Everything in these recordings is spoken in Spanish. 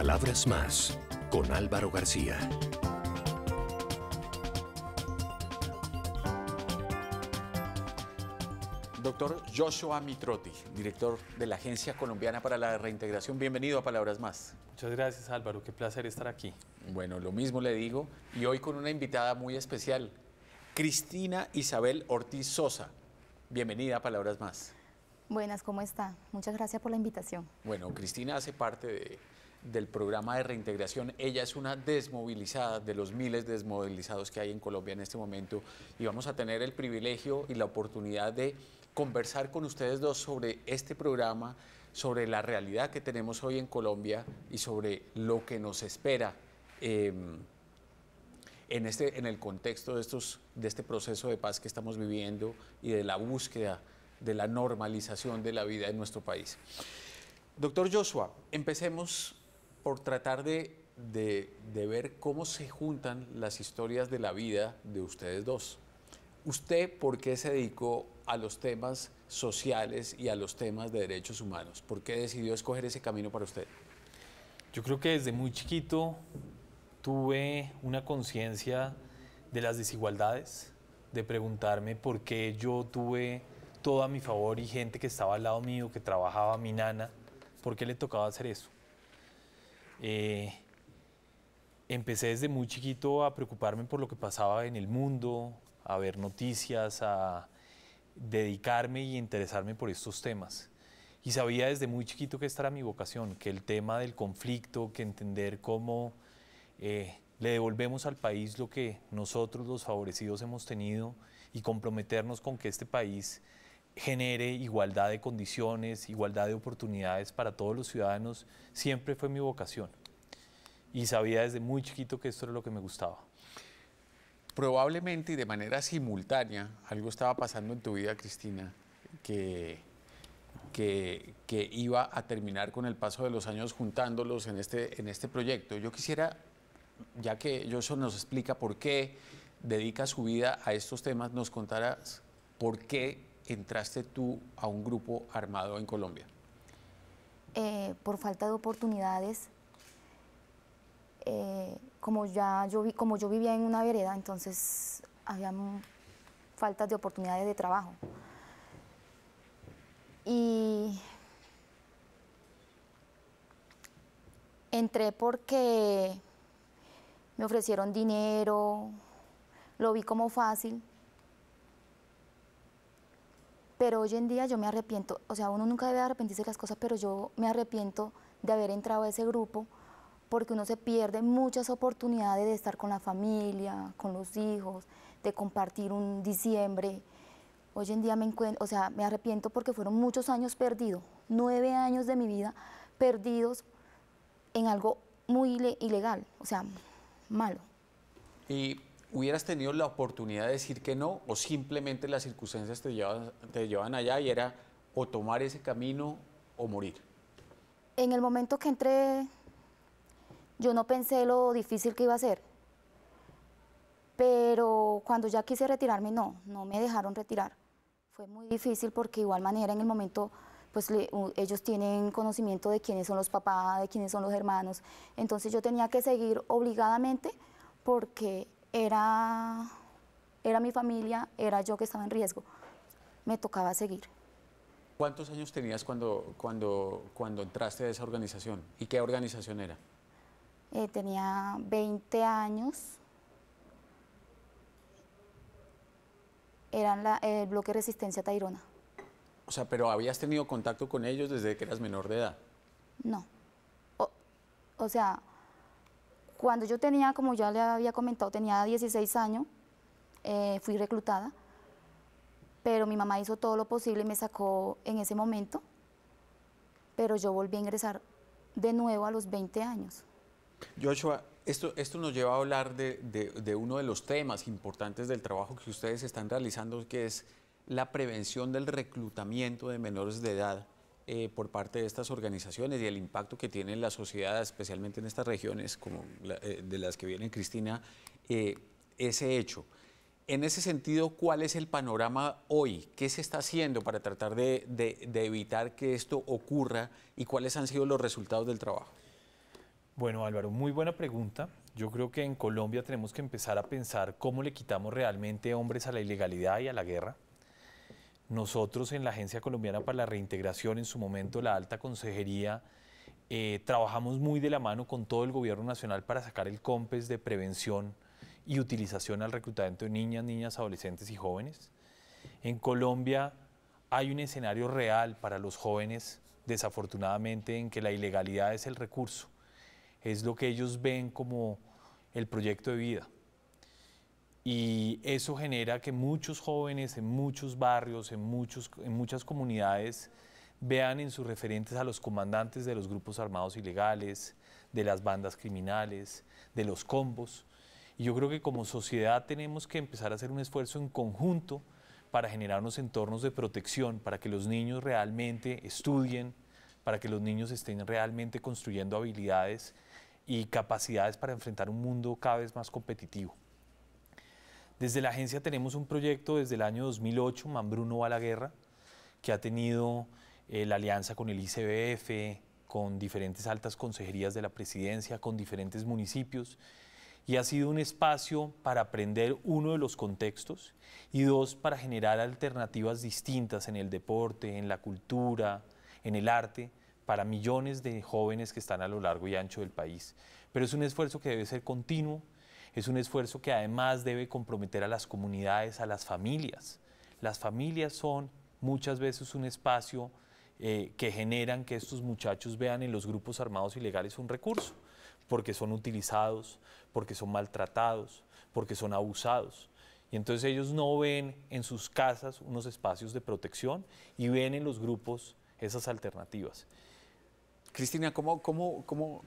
Palabras Más, con Álvaro García. Doctor Joshua Mitrotti, director de la Agencia Colombiana para la Reintegración. Bienvenido a Palabras Más. Muchas gracias, Álvaro. Qué placer estar aquí. Bueno, lo mismo le digo, y hoy con una invitada muy especial, Cristina Isabel Ortiz Sosa. Bienvenida a Palabras Más. Buenas, ¿cómo está? Muchas gracias por la invitación. Bueno, Cristina hace parte del programa de reintegración. Ella es una desmovilizada de los miles de desmovilizados que hay en Colombia en este momento, y vamos a tener el privilegio y la oportunidad de conversar con ustedes dos sobre este programa, sobre la realidad que tenemos hoy en Colombia y sobre lo que nos espera en el contexto de este proceso de paz que estamos viviendo y de la búsqueda de la normalización de la vida en nuestro país. Doctor Joshua, empecemos por tratar de ver cómo se juntan las historias de la vida de ustedes dos. ¿Usted por qué se dedicó a los temas sociales y a los temas de derechos humanos? ¿Por qué decidió escoger ese camino para usted? Yo creo que desde muy chiquito tuve una conciencia de las desigualdades, de preguntarme por qué yo tuve todo a mi favor y gente que estaba al lado mío, que trabajaba, mi nana, ¿por qué le tocaba hacer eso? Empecé desde muy chiquito a preocuparme por lo que pasaba en el mundo, a ver noticias, a dedicarme y interesarme por estos temas. Y sabía desde muy chiquito que esta era mi vocación, que el tema del conflicto, que entender cómo le devolvemos al país lo que nosotros los favorecidos hemos tenido y comprometernos con que este país genere igualdad de condiciones, igualdad de oportunidades para todos los ciudadanos, siempre fue mi vocación. Y sabía desde muy chiquito que esto era lo que me gustaba. Probablemente y de manera simultánea, algo estaba pasando en tu vida, Cristina, que iba a terminar con el paso de los años juntándolos en este proyecto. Yo quisiera, ya que Joshua nos explica por qué dedica su vida a estos temas, nos contaras por qué entraste tú a un grupo armado en Colombia. Por falta de oportunidades. Como yo vivía en una vereda, entonces había faltas de oportunidades de trabajo. Y entré porque me ofrecieron dinero, lo vi como fácil, pero hoy en día yo me arrepiento, o sea, uno nunca debe arrepentirse de las cosas, pero yo me arrepiento de haber entrado a ese grupo, porque uno se pierde muchas oportunidades de estar con la familia, con los hijos, de compartir un diciembre. Hoy en día me arrepiento porque fueron muchos años perdidos, 9 años de mi vida perdidos en algo muy ilegal, o sea, malo. ¿Y hubieras tenido la oportunidad de decir que no, o simplemente las circunstancias te llevaban allá y era o tomar ese camino o morir? En el momento que entré, yo no pensé lo difícil que iba a ser, pero cuando ya quise retirarme, no me dejaron retirar. Fue muy difícil porque de igual manera en el momento pues ellos tienen conocimiento de quiénes son los papás, de quiénes son los hermanos, entonces yo tenía que seguir obligadamente porque era mi familia, era yo que estaba en riesgo, me tocaba seguir. ¿Cuántos años tenías cuando entraste a esa organización? ¿Y qué organización era? Tenía 20 años, eran el bloque Resistencia Tayrona. O sea, pero ¿habías tenido contacto con ellos desde que eras menor de edad? No, o sea, cuando yo tenía, como ya le había comentado, tenía 16 años, fui reclutada, pero mi mamá hizo todo lo posible y me sacó en ese momento, pero yo volví a ingresar de nuevo a los 20 años. Joshua, esto nos lleva a hablar de uno de los temas importantes del trabajo que ustedes están realizando, que es la prevención del reclutamiento de menores de edad por parte de estas organizaciones y el impacto que tiene en la sociedad, especialmente en estas regiones como de las que viene Cristina, ese hecho. En ese sentido, ¿cuál es el panorama hoy? ¿Qué se está haciendo para tratar de evitar que esto ocurra y cuáles han sido los resultados del trabajo? Bueno, Álvaro, muy buena pregunta. Yo creo que en Colombia tenemos que empezar a pensar cómo le quitamos realmente hombres a la ilegalidad y a la guerra. Nosotros en la Agencia Colombiana para la Reintegración, en su momento la Alta Consejería, trabajamos muy de la mano con todo el gobierno nacional para sacar el COMPES de prevención y utilización al reclutamiento de niñas, niñas, adolescentes y jóvenes. En Colombia hay un escenario real para los jóvenes, desafortunadamente, en que la ilegalidad es el recurso, es lo que ellos ven como el proyecto de vida. Y eso genera que muchos jóvenes en muchos barrios, en muchas comunidades, vean en sus referentes a los comandantes de los grupos armados ilegales, de las bandas criminales, de los combos. Y yo creo que como sociedad tenemos que empezar a hacer un esfuerzo en conjunto para generar unos entornos de protección, para que los niños realmente estudien, para que los niños estén realmente construyendo habilidades y capacidades para enfrentar un mundo cada vez más competitivo. Desde la agencia tenemos un proyecto desde el año 2008, Mambruno va a la guerra, que ha tenido la alianza con el ICBF, con diferentes altas consejerías de la presidencia, con diferentes municipios, y ha sido un espacio para aprender, uno, de los contextos, y dos, para generar alternativas distintas en el deporte, en la cultura, en el arte, para millones de jóvenes que están a lo largo y ancho del país. Pero es un esfuerzo que debe ser continuo, es un esfuerzo que además debe comprometer a las comunidades, a las familias. Las familias son muchas veces un espacio que generan que estos muchachos vean en los grupos armados ilegales un recurso, porque son utilizados, porque son maltratados, porque son abusados. Y entonces ellos no ven en sus casas unos espacios de protección y ven en los grupos esas alternativas. Cristina, ¿cómo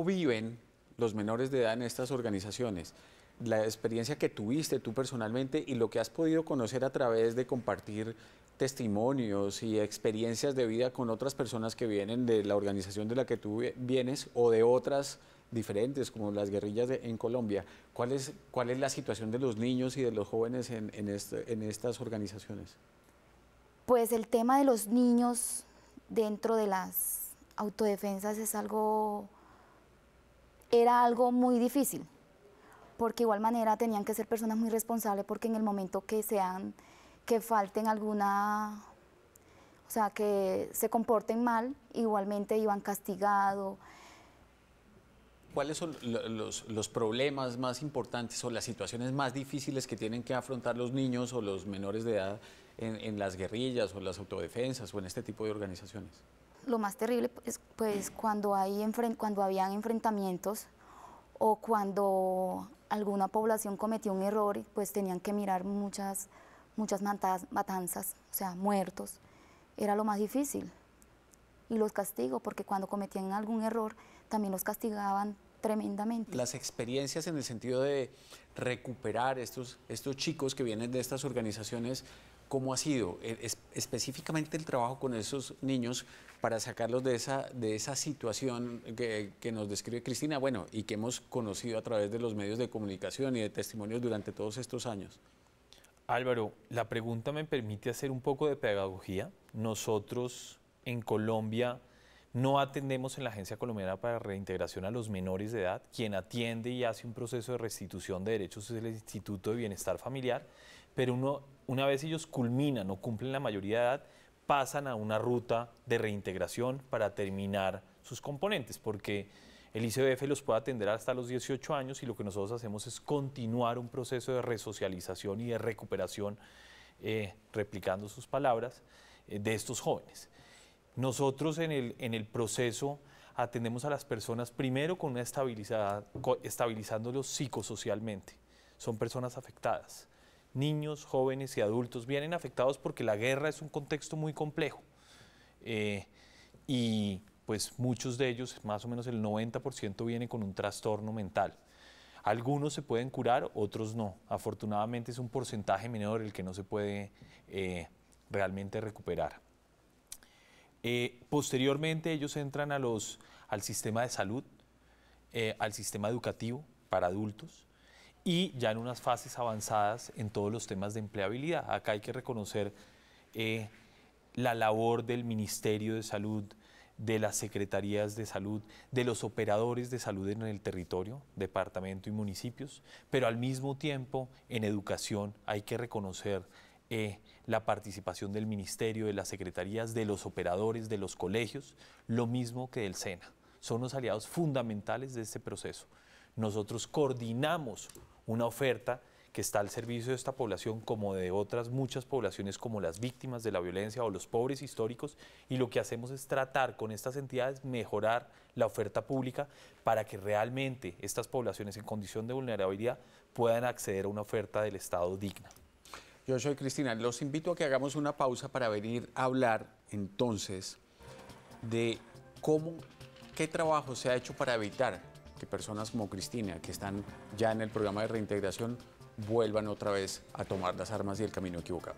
viven los menores de edad en estas organizaciones? La experiencia que tuviste tú personalmente y lo que has podido conocer a través de compartir testimonios y experiencias de vida con otras personas que vienen de la organización de la que tú vienes o de otras diferentes, como las guerrillas en Colombia. ¿Cuál es la situación de los niños y de los jóvenes en estas organizaciones? Pues el tema de los niños dentro de las autodefensas era algo muy difícil, porque de igual manera tenían que ser personas muy responsables, porque en el momento que falten alguna, o sea, que se comporten mal, igualmente iban castigados. ¿Cuáles son los problemas más importantes o las situaciones más difíciles que tienen que afrontar los niños o los menores de edad en las guerrillas o las autodefensas o en este tipo de organizaciones? Lo más terrible es pues, cuando habían enfrentamientos o cuando alguna población cometió un error, pues tenían que mirar muchas matanzas, o sea, muertos. Era lo más difícil. Y los castigos, porque cuando cometían algún error, también los castigaban tremendamente. Las experiencias en el sentido de recuperar estos chicos que vienen de estas organizaciones, ¿cómo ha sido? Específicamente el trabajo con esos niños para sacarlos de esa situación que nos describe Cristina, bueno, y que hemos conocido a través de los medios de comunicación y de testimonios durante todos estos años. Álvaro, la pregunta me permite hacer un poco de pedagogía. Nosotros en Colombia no atendemos en la Agencia Colombiana para la Reintegración a los menores de edad. Quien atiende y hace un proceso de restitución de derechos es el Instituto de Bienestar Familiar, pero una vez ellos culminan o cumplen la mayoría de edad, pasan a una ruta de reintegración para terminar sus componentes, porque el ICBF los puede atender hasta los 18 años y lo que nosotros hacemos es continuar un proceso de resocialización y de recuperación, replicando sus palabras, de estos jóvenes. Nosotros en el proceso atendemos a las personas primero con una estabilizándolos psicosocialmente. Son personas afectadas. Niños, jóvenes y adultos vienen afectados porque la guerra es un contexto muy complejo. Y pues muchos de ellos, más o menos el 90%, vienen con un trastorno mental. Algunos se pueden curar, otros no. Afortunadamente es un porcentaje menor el que no se puede realmente recuperar. Posteriormente ellos entran al sistema de salud, al sistema educativo para adultos y ya en unas fases avanzadas en todos los temas de empleabilidad. Acá hay que reconocer la labor del Ministerio de Salud, de las secretarías de salud, de los operadores de salud en el territorio, departamento y municipios, pero al mismo tiempo en educación hay que reconocer la participación del ministerio, de las secretarías, de los operadores, de los colegios, lo mismo que del SENA. Son los aliados fundamentales de este proceso. Nosotros coordinamos una oferta que está al servicio de esta población como de otras muchas poblaciones como las víctimas de la violencia o los pobres históricos, y lo que hacemos es tratar con estas entidades mejorar la oferta pública para que realmente estas poblaciones en condición de vulnerabilidad puedan acceder a una oferta del Estado digna. Yo soy Cristina, los invito a que hagamos una pausa para venir a hablar entonces de qué trabajo se ha hecho para evitar que personas como Cristina, que están ya en el programa de reintegración, vuelvan otra vez a tomar las armas y el camino equivocado.